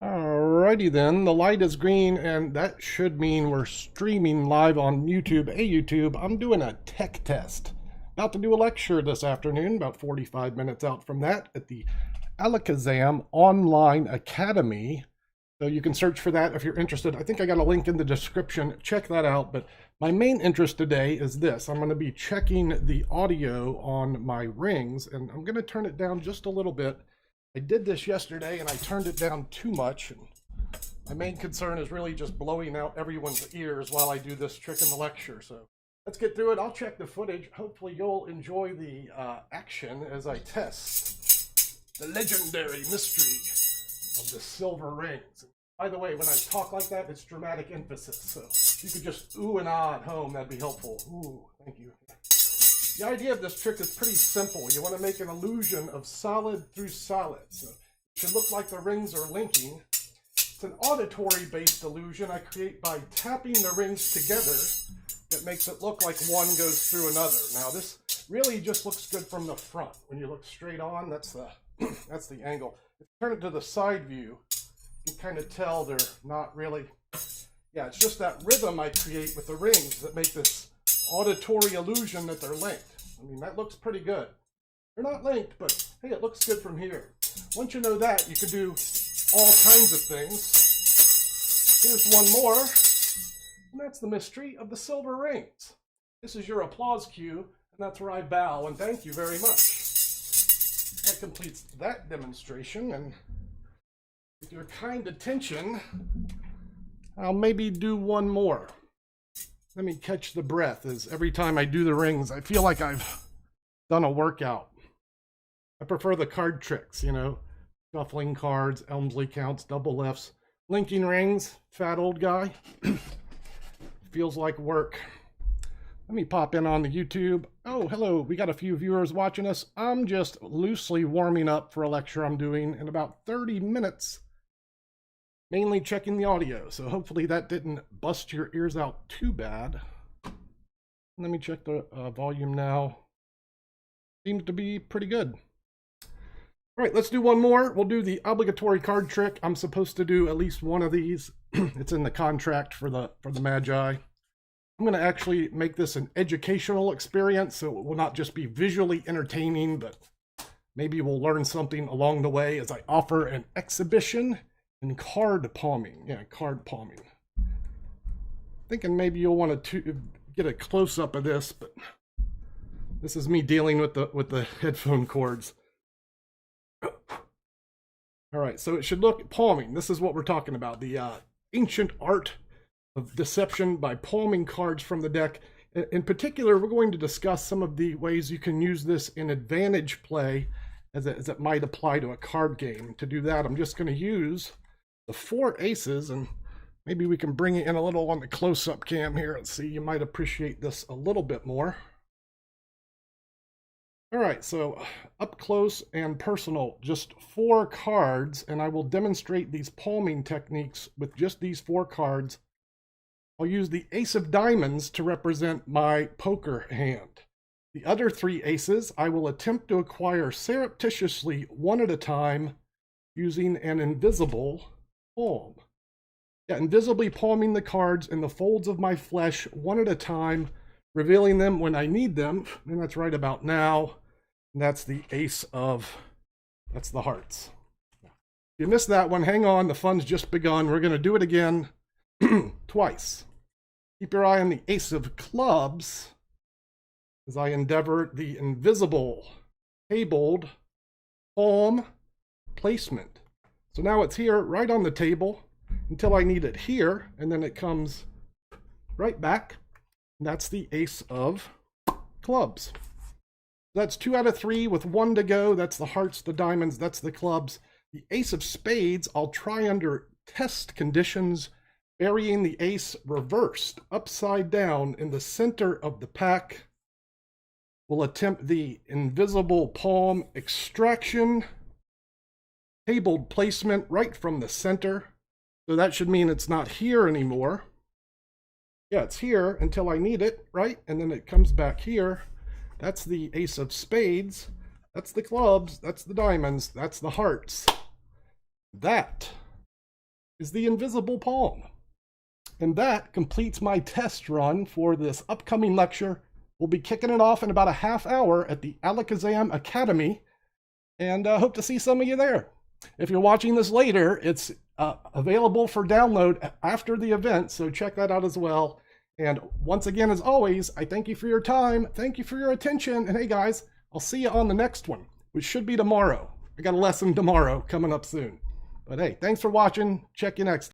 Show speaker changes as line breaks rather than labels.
Alrighty then, the light is green and that should mean we're streaming live on YouTube. Hey YouTube, I'm doing a tech test. About to do a lecture this afternoon, about 45 minutes out from that at the Alakazam Online Academy. So you can search for that if you're interested. I think I got a link in the description. Check that out. But my main interest today is this. I'm going to be checking the audio on my rings, and I'm going to turn it down just a little bit. I did this yesterday and I turned it down too much. And my main concern is really just blowing out everyone's ears while I do this trick in the lecture. So let's get through it. I'll check the footage. Hopefully you'll enjoy the action as I test the legendary mystery of the silver rings. By the way, when I talk like that, it's dramatic emphasis. So if you could just ooh and ah at home, that'd be helpful. Ooh, thank you. The idea of this trick is pretty simple. You want to make an illusion of solid through solid. So it should look like the rings are linking. It's an auditory-based illusion I create by tapping the rings together that makes it look like one goes through another. Now this really just looks good from the front. When you look straight on, that's the that's the angle. If you turn it to the side view, you can kind of tell they're not really, yeah, it's just that rhythm I create with the rings that make this auditory illusion that they're linked. I mean, that looks pretty good. They're not linked, but hey, it looks good from here. Once you know that, you can do all kinds of things. Here's one more, and that's the mystery of the silver rings. This is your applause cue, and that's where I bow and thank you very much. That completes that demonstration, and with your kind attention, I'll maybe do one more. Let me catch the breath, as every time I do the rings, I feel like I've done a workout. I prefer the card tricks, you know, shuffling cards, Elmsley counts, double Fs, linking rings, fat old guy. Feels like work. Let me pop in on the YouTube. Oh, hello, we got a few viewers watching us. I'm just loosely warming up for a lecture I'm doing in about 30 minutes. Mainly checking the audio, so hopefully that didn't bust your ears out too bad. Let me check the volume now. Seems to be pretty good. All right, let's do one more. We'll do the obligatory card trick. I'm supposed to do at least one of these. It's in the contract for the Magi. I'm going to actually make this an educational experience, so it will not just be visually entertaining, but maybe we'll learn something along the way as I offer an exhibition in card palming. Yeah, card palming. Thinking maybe you'll want to get a close-up of this, but this is me dealing with the headphone cords. All right, so it should look palming. This is what we're talking about, the ancient art of deception by palming cards from the deck. In particular, we're going to discuss some of the ways you can use this in advantage play as it might apply to a card game. To do that, I'm just going to use the 4 aces, and maybe we can bring it in a little on the close-up cam here and see. You might appreciate this a little bit more. All right, so up close and personal, just 4 cards, and I will demonstrate these palming techniques with just these 4 cards. I'll use the ace of diamonds to represent my poker hand. The other 3 aces I will attempt to acquire surreptitiously one at a time using an invisible palm. Yeah, invisibly palming the cards in the folds of my flesh one at a time, revealing them when I need them, and that's right about now. And that's the that's the hearts. If you missed that one, hang on, the fun's just begun. We're going to do it again twice. Keep your eye on the ace of clubs as I endeavor the invisible tabled palm placement. So now it's here right on the table until I need it here, and then it comes right back. And that's the ace of clubs. That's 2 out of 3 with 1 to go. That's the hearts, the diamonds, that's the clubs. The ace of spades, I'll try under test conditions, burying the ace reversed, upside down in the center of the pack. We'll attempt the invisible palm extraction, tabled placement right from the center. So that should mean it's not here anymore. Yeah, it's here until I need it, right? And then it comes back here. That's the ace of spades. That's the clubs. That's the diamonds. That's the hearts. That is the invisible palm. And that completes my test run for this upcoming lecture. We'll be kicking it off in about a half hour at the Alakazam Academy, and hope to see some of you there. If you're watching this later, it's available for download after the event, so check that out as well. And once again, as always, I thank you for your time, thank you for your attention, and hey guys, I'll see you on the next one, which should be tomorrow. I got a lesson tomorrow coming up soon. But hey, thanks for watching. Check you next time.